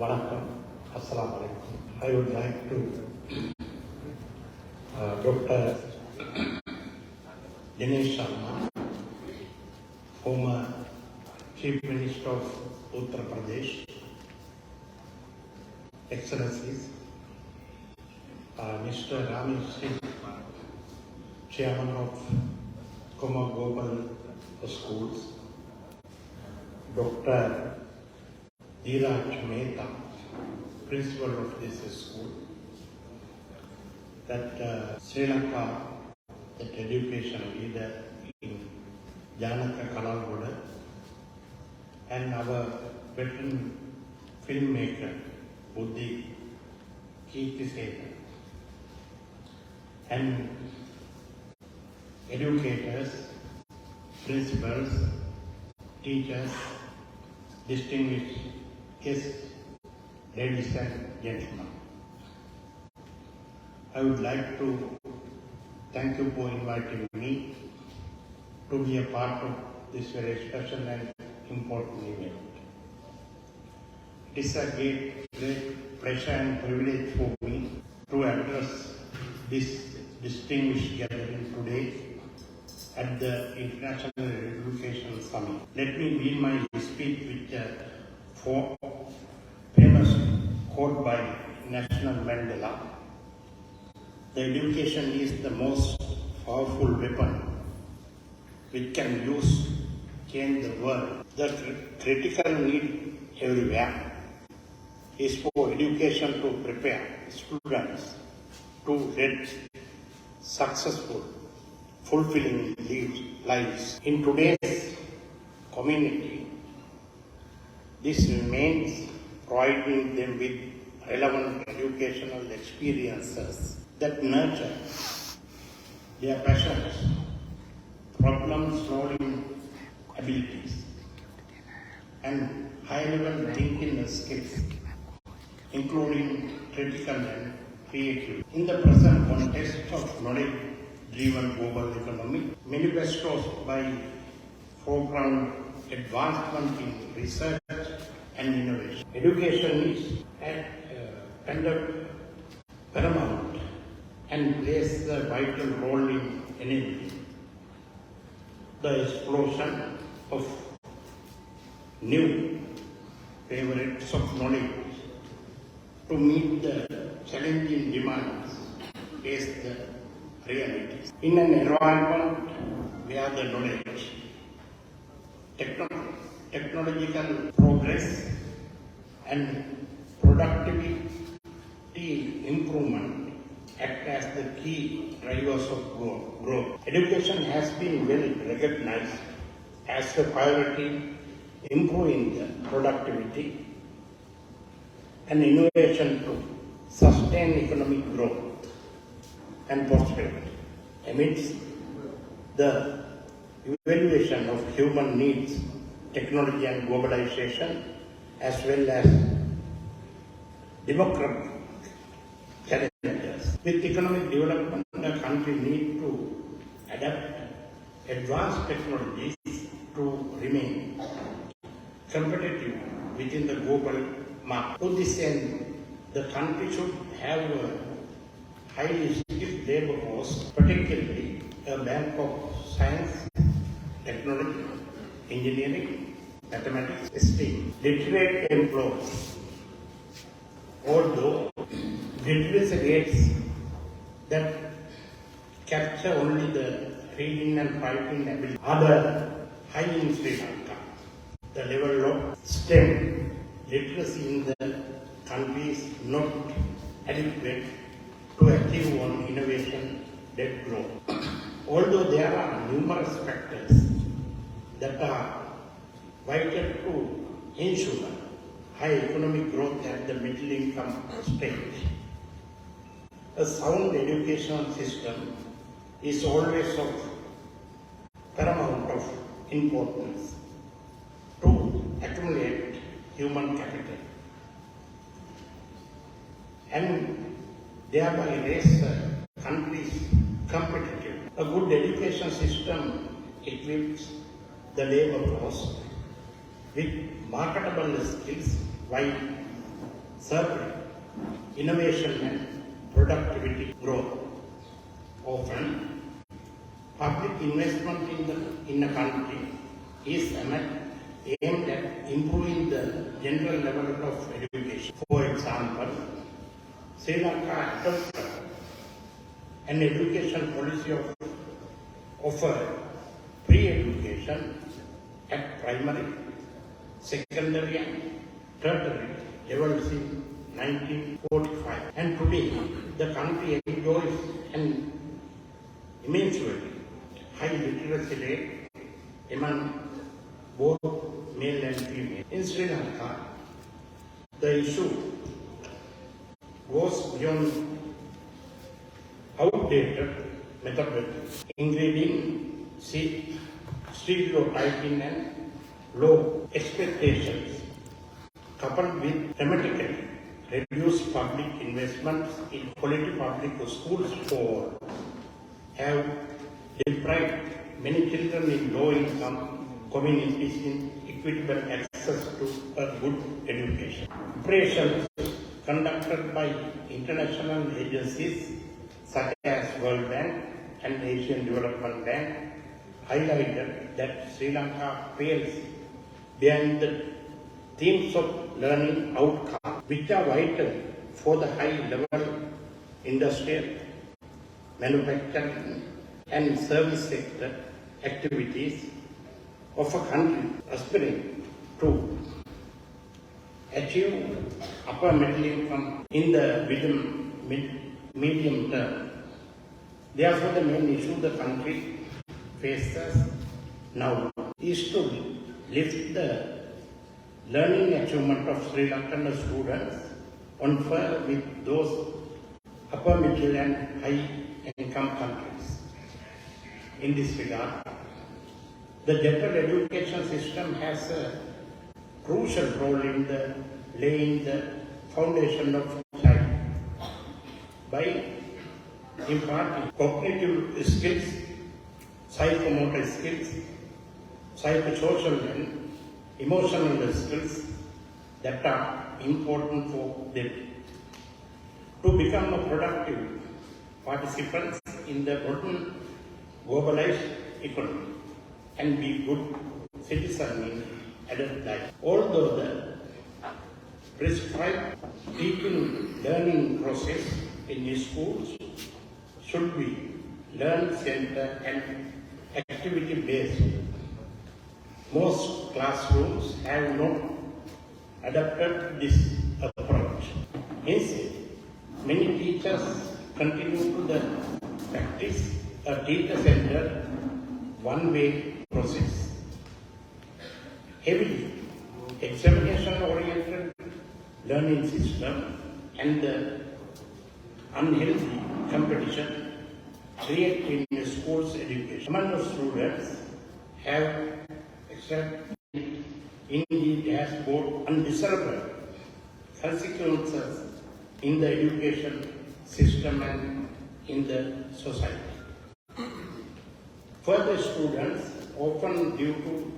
Vanakkam, Assalamu alaikum. I would like to Dr. Dinesh Sharma, former Chief Minister of Uttar Pradesh, Excellencies, Mr. Ramesh Singh, Chairman of Kumar Global Schools, Dr. Dheeraj Mehta, Principal of this school, that Sri Lanka, that education leader in Janaka Kalalgoda, and our veteran filmmaker, Buddhi Kirtisena, and educators, principals, teachers, distinguished guests, ladies and gentlemen. I would like to thank you for inviting me to be a part of this very special and important event. It is a great pleasure and privilege for me to address this distinguished gathering today at the International Education Summit. Let me begin my speech with four famous quote by National Mandela. The education is the most powerful weapon which can use to change the world. The critical need everywhere is for education to prepare students to lead successful, fulfilling lives. In today's community, this remains providing them with relevant educational experiences that nurture their passions, problem-solving abilities, and high-level thinking skills, including critical and creative. In the present context of knowledge-driven global economy, manifestos by foreground advancement in research and innovation. Education is paramount and plays a vital role in enabling the explosion of new favorites of knowledge to meet the challenging demands faced the realities. In an environment where the knowledge, technological progress and productivity improvement act as the key drivers of growth. Education has been well recognized as a priority, improving the productivity and innovation to sustain economic growth and prosperity. Amidst the evaluation of human needs, technology and globalization, as well as democratic challenges. With economic development, the country needs to adapt advanced technologies to remain competitive within the global market. To this end, the country should have a highly skilled labor force, particularly a bank of science, technology, engineering, mathematics, STEM, literate employees. Although literacy rates that capture only the reading and writing ability are high in Sri Lanka. The level of STEM literacy in the country is not adequate to achieve on innovation-led growth. Although there are numerous factors that are vital to ensure high economic growth at the middle income stage, a sound educational system is always of paramount of importance to accumulate human capital and thereby raise the country's competitive. A good education system equips the labor force with marketable skills while Thirdly, innovation and productivity growth. Often, public investment in a country is aimed at improving the general level of education. For example, Sri Lanka adopted an education policy of offer pre-education at primary, secondary and tertiary levels in 1945. And today, the country enjoys an immensely high literacy rate among both male and female. In Sri Lanka, the issue goes beyond outdated methodology, including stereotyping and low expectations, coupled with dramatically reduced public investments in quality public schools for have deprived many children in low-income communities in equitable access to a good education. Operations conducted by international agencies such as World Bank and Asian Development Bank highlighted that Sri Lanka fails behind the themes of learning outcomes, which are vital for the high-level industrial, manufacturing and service sector activities of a country aspiring to achieve upper middle income in the medium term. Therefore, the main issue the country faces now is to lift the learning achievement of Sri Lankan students on par with those upper middle and high income countries. In this regard, the general education system has a crucial role in laying the foundation of life by imparting cognitive skills, psychomotor skills, psychosocial and emotional skills that are important for them to become a productive participants in the modern globalized economy and be good citizens in adult life. Although the prescribed teaching learning process in schools should be learn-centered and activity-based, most classrooms have not adopted this approach. Instead, many teachers continue to practice a teacher-centered one-way process. Heavily examination-oriented learning system and the unhealthy competition created in schools education among the students have accepted indeed has both undesirable consequences in the education system and in the society. Further, students, often due to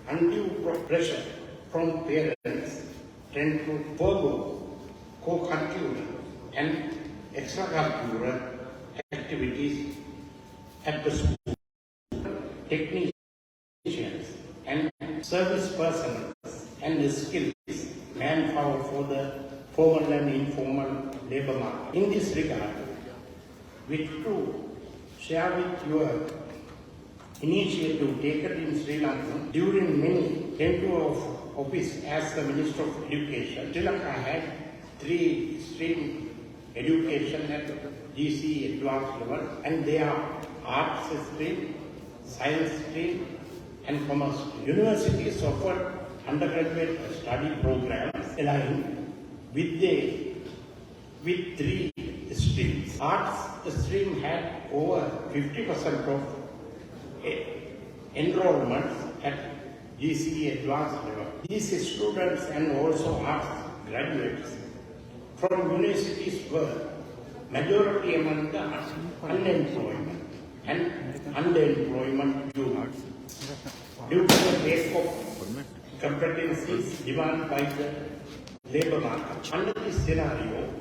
undue pressure from parents, tend to forego co-curricular and extracurricular activities at the school. Technicians and service personnel and skills manpower for the formal and informal labor market. In this regard, we too share with your initiative taken in Sri Lanka during many tenure of office as the Minister of Education. Sri Lanka had 3 stream education at GC advanced level, and they are arts stream, science stream and commerce stream. Universities offer undergraduate study programs aligned with 3 streams. Arts stream had over 50% of enrollments at GCE advanced level. These students and also arts graduates from universities were majority among the unemployment and underemployment youth due to the lack of competencies demanded by the labor market. Under this scenario,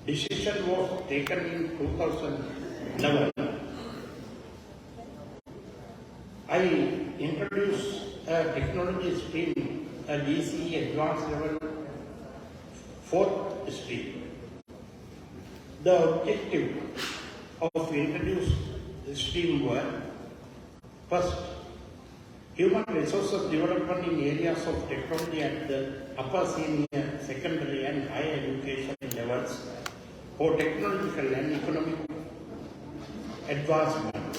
decision was taken in 2011. I introduced a technology stream, a DCE advanced level 4th stream. The objective of introduced stream were: first, human resources development in areas of technology at the upper senior, secondary and higher education levels for technological and economic advancement.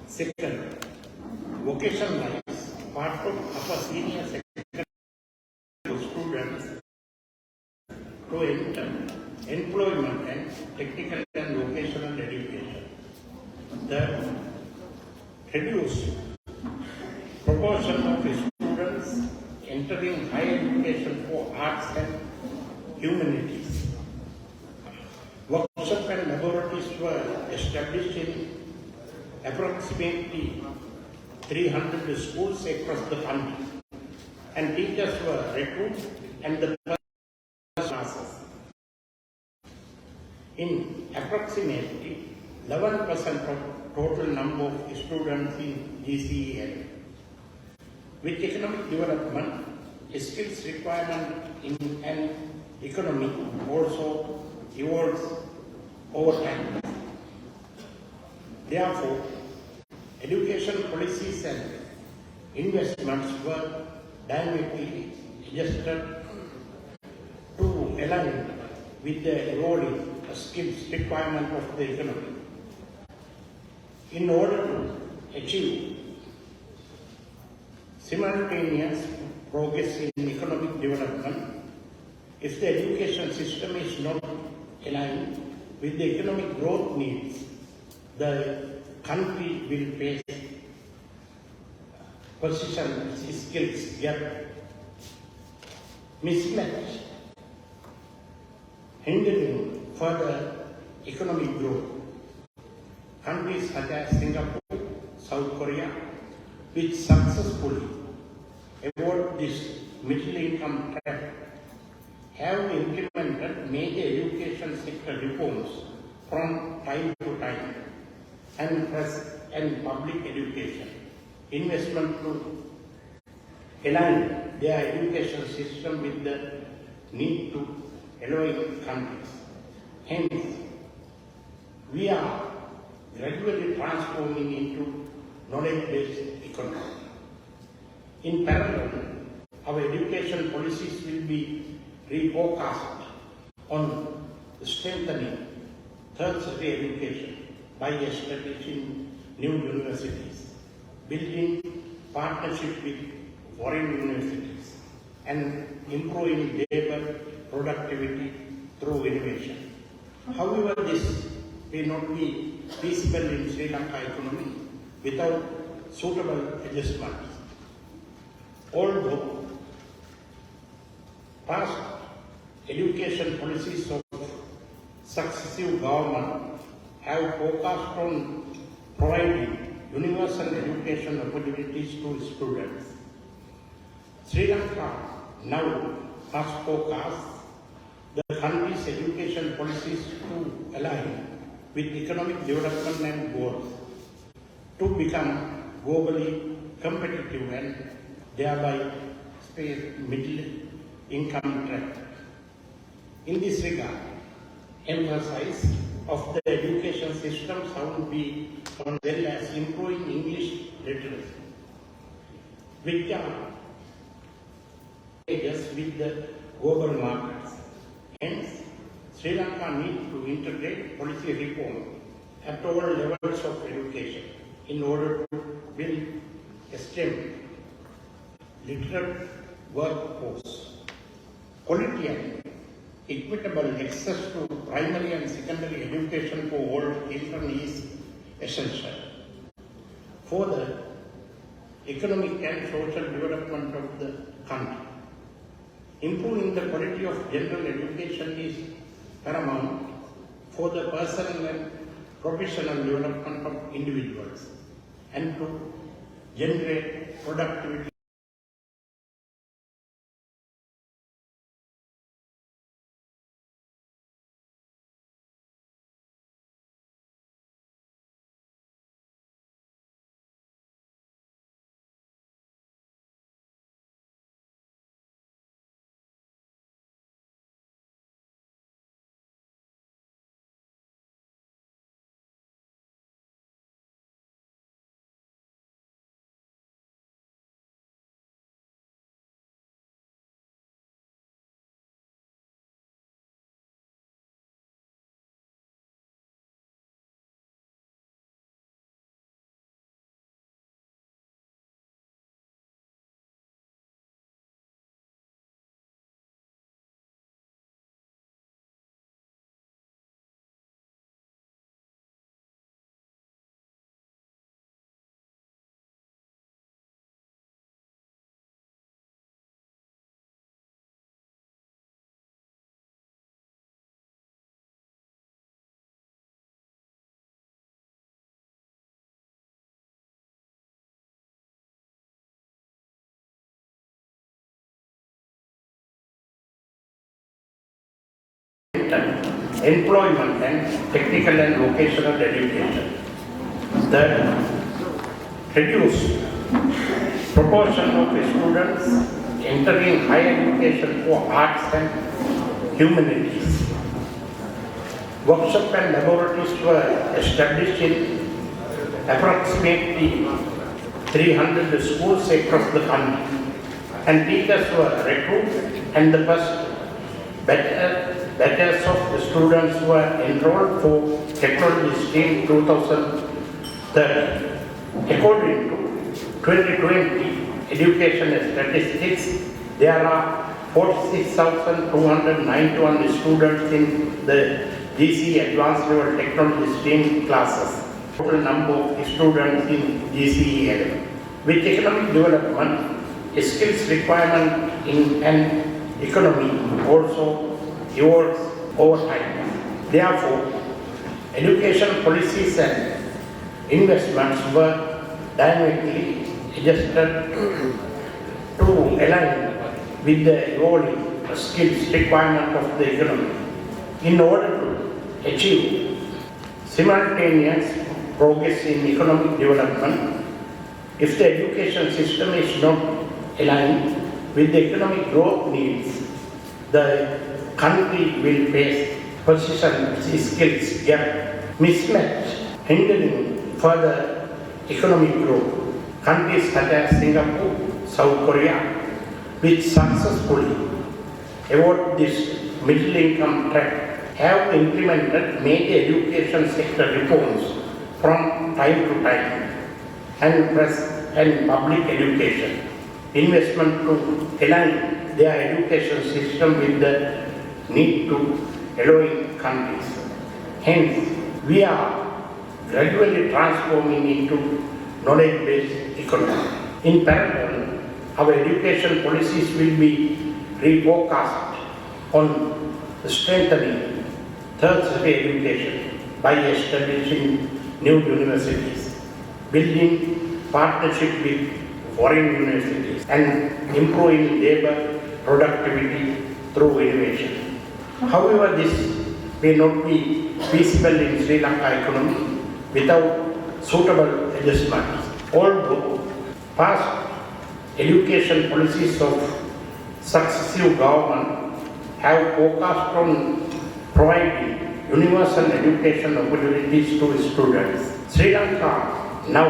Second, vocationalized part of upper senior, secondary students to enter employment and technical and vocational education. Third, reduce proportion of students entering higher education for arts and humanities. Workshop and laboratories were established in approximately 300 schools across the country, and teachers were recruited and the classes. In approximately 11% of total number of students in GCEL. With economic development, skills requirement in an economy also evolves over time. Therefore, education policies and investments were dynamically adjusted to align with the evolving skills requirement of the economy. In order to achieve simultaneous progress in economic development, if the education system is not aligned with the economic growth needs, the country will face position skills gap mismatch, hindering further economic growth. Countries such as Singapore, South Korea, which successfully avoid this middle income trap, have implemented major education sector reforms from time to time, and public education investment to align their education system with the need to allowing countries. Hence, we are gradually transforming into knowledge-based economy. In parallel, our education policies will be refocused on strengthening tertiary education by establishing new universities, building partnership with foreign universities, and improving labor productivity through innovation. However, this may not be feasible in Sri Lanka economy without suitable adjustments. Although past education policies of successive government have focused on providing universal education opportunities to students, Sri Lanka now must focus the country's education policies to align with economic development and goals to become globally competitive and thereby space middle income trap. In this regard, emphasis of the education system should be on well as improving English literacy, which are with the global markets. Hence, Sri Lanka needs to integrate policy reform at all levels of education in order to build a STEM literate workforce. Quality and equitable access to primary and secondary education for all children is essential for the economic and social development of the country. Improving the quality of general education is paramount for the personal and professional development of individuals and to generate productivity employment and technical and vocational education. Third, reduce proportion of students entering higher education for arts and humanities. Workshops and laboratories were established in approximately 300 schools across the country, and teachers were recruited, and the first batches of the students were enrolled for technology stream 2030. According to 2020 education statistics, there are 46,291 students in the GC Advanced Level Technology stream classes. Total number of students in GCE level. With economic development, skills requirement in an economy also evolves over time. Therefore, education policies and investments were dynamically adjusted to align with the evolving skills requirement of the economy in order to achieve simultaneous progress in economic development. If the education system is not aligned with the economic growth needs, the country will face position skills gap mismatch, hindering further economic growth. Countries such as Singapore, South Korea, which successfully avoid this middle income trap, have implemented major education sector reforms from time to time, and public education investment to align their education system with the need to allowing countries. Hence, we are gradually transforming into knowledge-based economy. In parallel, our education policies will be refocused on strengthening tertiary education by establishing new universities, building partnership with foreign universities, and improving labor productivity through innovation. However, this may not be feasible in Sri Lanka economy without suitable adjustments. Although past education policies of successive government have focused on providing universal education opportunities to students, Sri Lanka now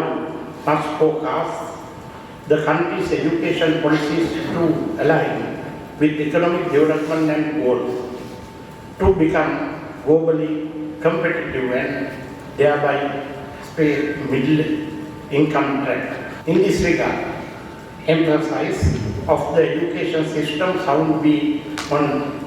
must focus the country's education policies to align with economic development and goals to become globally competitive and thereby space middle income track. In this regard, emphasis of the education system sound be on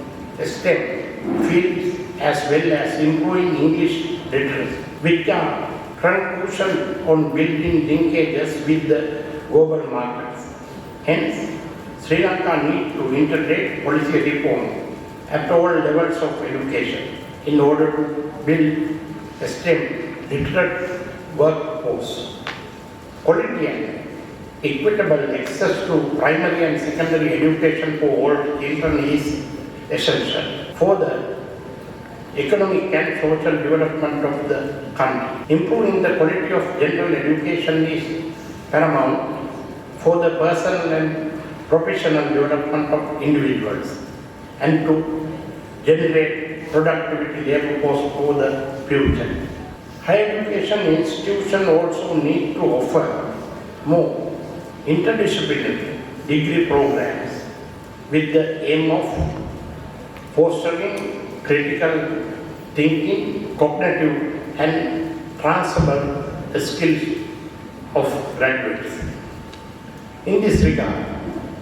STEM fields as well as improving English literacy, which are crucial on building linkages with the global markets. Hence, Sri Lanka needs to integrate policy reform at all levels of education in order to build a STEM literate workforce. Quality and equitable access to primary and secondary education for all children is essential for the economic and social development of the country. Improving the quality of general education is paramount for the personal and professional development of individuals and to generate productivity labor force for the future. Higher education institutions also need to offer more interdisciplinary degree programs with the aim of fostering critical thinking, cognitive and transferable skills of graduates. In this regard,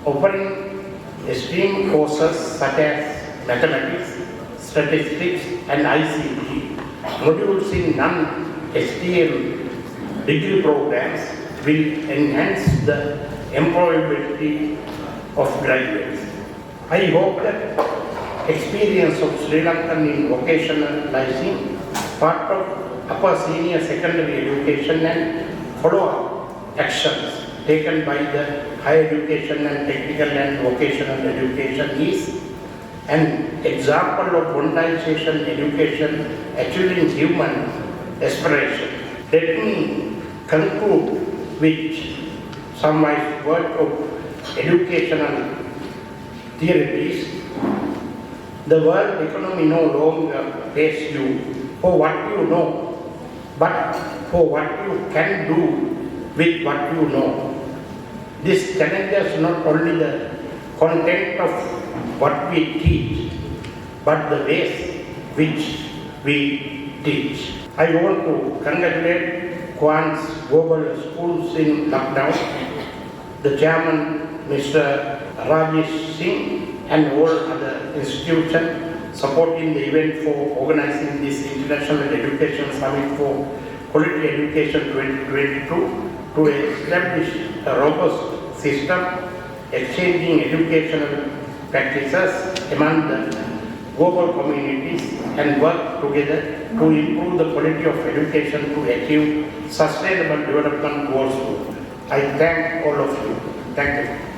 offering STEM courses such as mathematics, statistics and ICT modules in non-STEM degree programs will enhance the employability of graduates. I hope that experience of Sri Lankan in vocationalizing part of upper senior secondary education and follow-up actions taken by the higher education and technical and vocational education is an example of modernization education achieving human aspiration. Let me conclude with some wise word of educational theories. The world economy no longer pays you for what you know, but for what you can do with what you know. This challenges not only the content of what we teach, but the ways which we teach. I want to congratulate Kwan's Global Schools in Lucknow, the chairman, Mr. Rajesh Singh, and all other institutions supporting the event for organizing this International Education Summit for Quality Education 2022 to establish a robust system exchanging educational practices among the global communities and work together to improve the quality of education to achieve sustainable development goals. I thank all of you. Thank you.